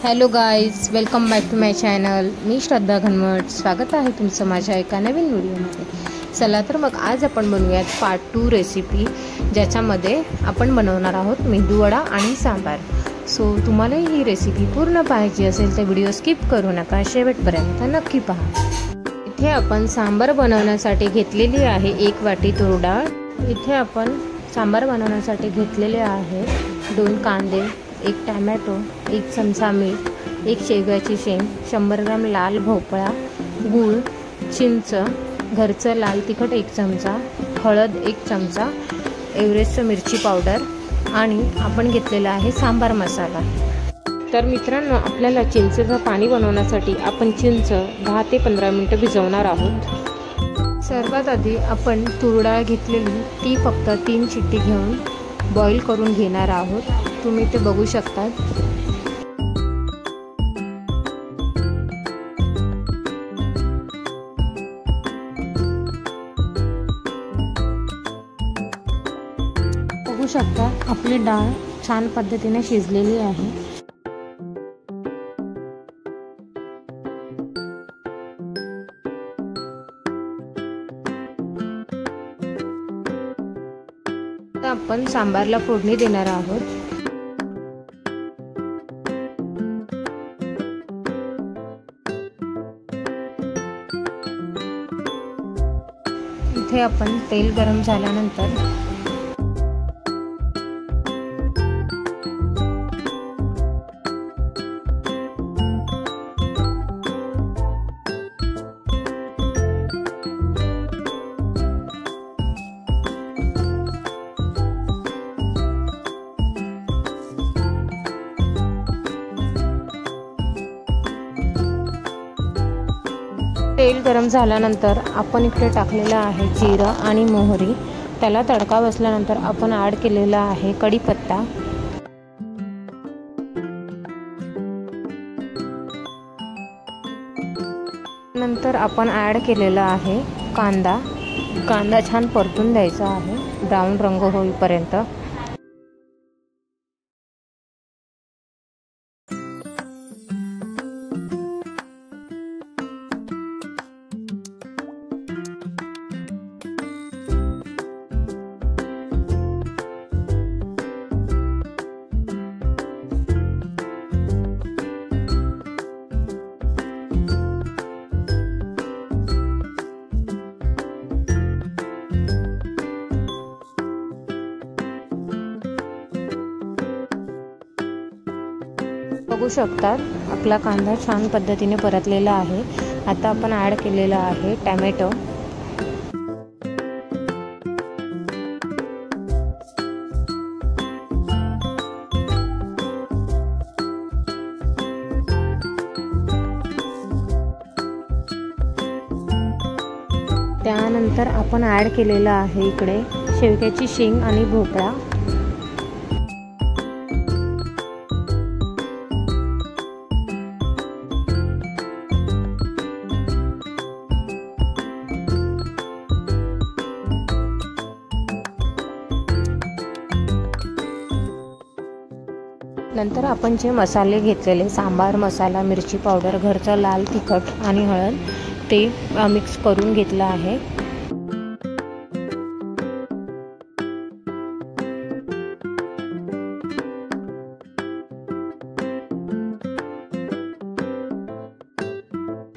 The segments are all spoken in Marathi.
Hello guys, welcome back to my channel. मी श्रद्धा घनवट. स्वागत आहे तुमचं माझ्या एका नवीन व्हिडिओमध्ये. चला तर मग आज आपण बनवूयात पार्ट 2 रेसिपी, ज्याच्यामध्ये आपण बनवणार आहोत मेदूवडा आणि सांबार. सो तुम्हालाही ही रेसिपी पूर्ण पाहायची असेल तर व्हिडिओ स्किप करू नका, शेवटपर्यंत नक्की पहा. इथे आपण सांबार बनवण्यासाठी घेतलेली आहे 1 वाटी तूर डाळ. इथे आपण सांबार बनवण्यासाठी घेतलेले आहे 2 कांदे, 1 टॅमॅटो, 1 चमचा मीठ, 1 शेवग्याची शेंग, 100 ग्राम लाल भोपळा, गूळ, चिंच, घरचं लाल तिखट 1 चमचा, हळद 1 चमचा, एव्हरेस्ट मिरची पावडर आणि आपण घेतलेला आहे सांबार मसाला. तर मित्रांनो, आपल्याला चिंचेचं पाणी बनवण्यासाठी आपण चिंच 10 ते 15 मिनिटं भिजवणार आहोत. सर्वात आधी आपण तूर डाळ घेतलेली ती फक्त 3 शिट्टी घेऊन बॉईल करून घेणार आहोत. तुम्ही ते बघू शकता. बघू शकता आपली डाळ छान पद्धतीने शिजलेली आहे. आता आपण सांबारला फोडणी देणार आहोत. इथे आपण तेल गरम झाल्यानंतर तेल गरम झाल्यानंतर आपण इकडे टाकलेला आहे जिरं आणि मोहरी. त्याला तडका बसल्यानंतर आपण ॲड केलेला आहे कढीपत्ता. नंतर आपण ॲड केलेला आहे कांदा. कांदा छान परतून द्यायचा आहे ब्राऊन रंग होईपर्यंत. बघू शकतात आपला कांदा छान पद्धतीने परतलेला आहे. आता आपण ॲड केलेला आहे टॅमॅटो. त्यानंतर आपण ॲड केलेला आहे इकडे शेवग्याची शेंग आणि भोपळा. नंतर आपण जे मसाले घेतलेले सांबार मसाला, मिरची पावडर, घरचं लाल तिखट आणि हळद ते मिक्स करून घेतलं आहे.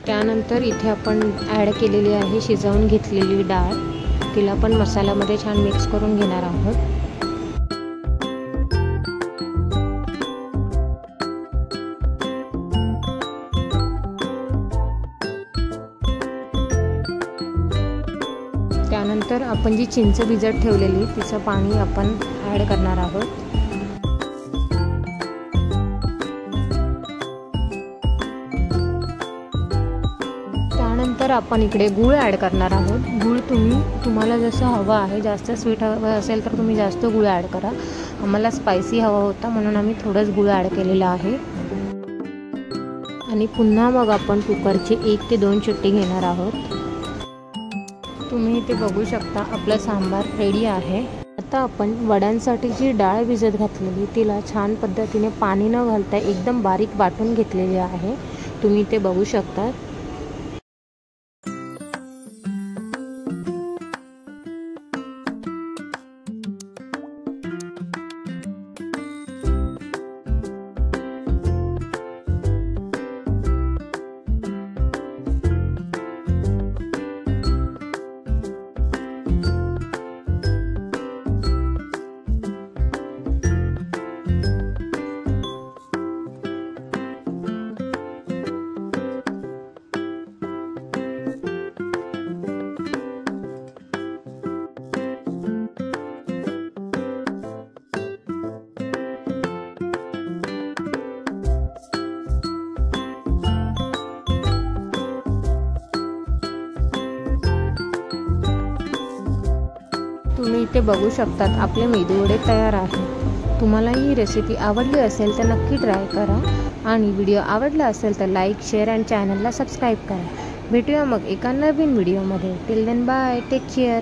त्यानंतर इथे आपण ॲड केलेली आहे शिजवून घेतलेली डाळ. तिला पण मसाल्यामध्ये छान मिक्स करून घेणार आहोत. त्यानंतर आपण जी चिंच भिजत ठेवलेली तिचं पाणी आपण ॲड करणार आहोत. त्यानंतर आपण इकडे गूळ ॲड करणार आहोत. गूळ तुम्हाला जसं हवं आहे, जास्त स्वीट हवं असेल तर तुम्ही जास्त गूळ ॲड करा. आम्हाला स्पायसी हवा होता म्हणून आम्ही थोडंच गूळ ॲड केलेलं आहे. आणि पुन्हा मग आपण कुकरची 1 ते 2 शिट्टी घेणार आहोत. तुम्ही इथे बघू शकता आपला सांबार रेडी आहे. आता आपण वड्यांसाठी जी डाळ भिजत घातलेली तिला छान पद्धतीने पाणी न घालता एकदम बारीक वाटून घेतलेली आहे। तुम्ही ते बघू शकता। तुम्ही इथे बघू शकतात आपले मेदूवडे तयार आहेत। तुम्हाला ही रेसिपी आवडली असेल तर नक्की ट्राय करा आणि व्हिडिओ आवडला असेल तर लाईक, शेअर आणि चॅनलला सबस्क्राईब करा। भेटूया मग एका नवीन व्हिडिओमध्ये। Till then bye, take care.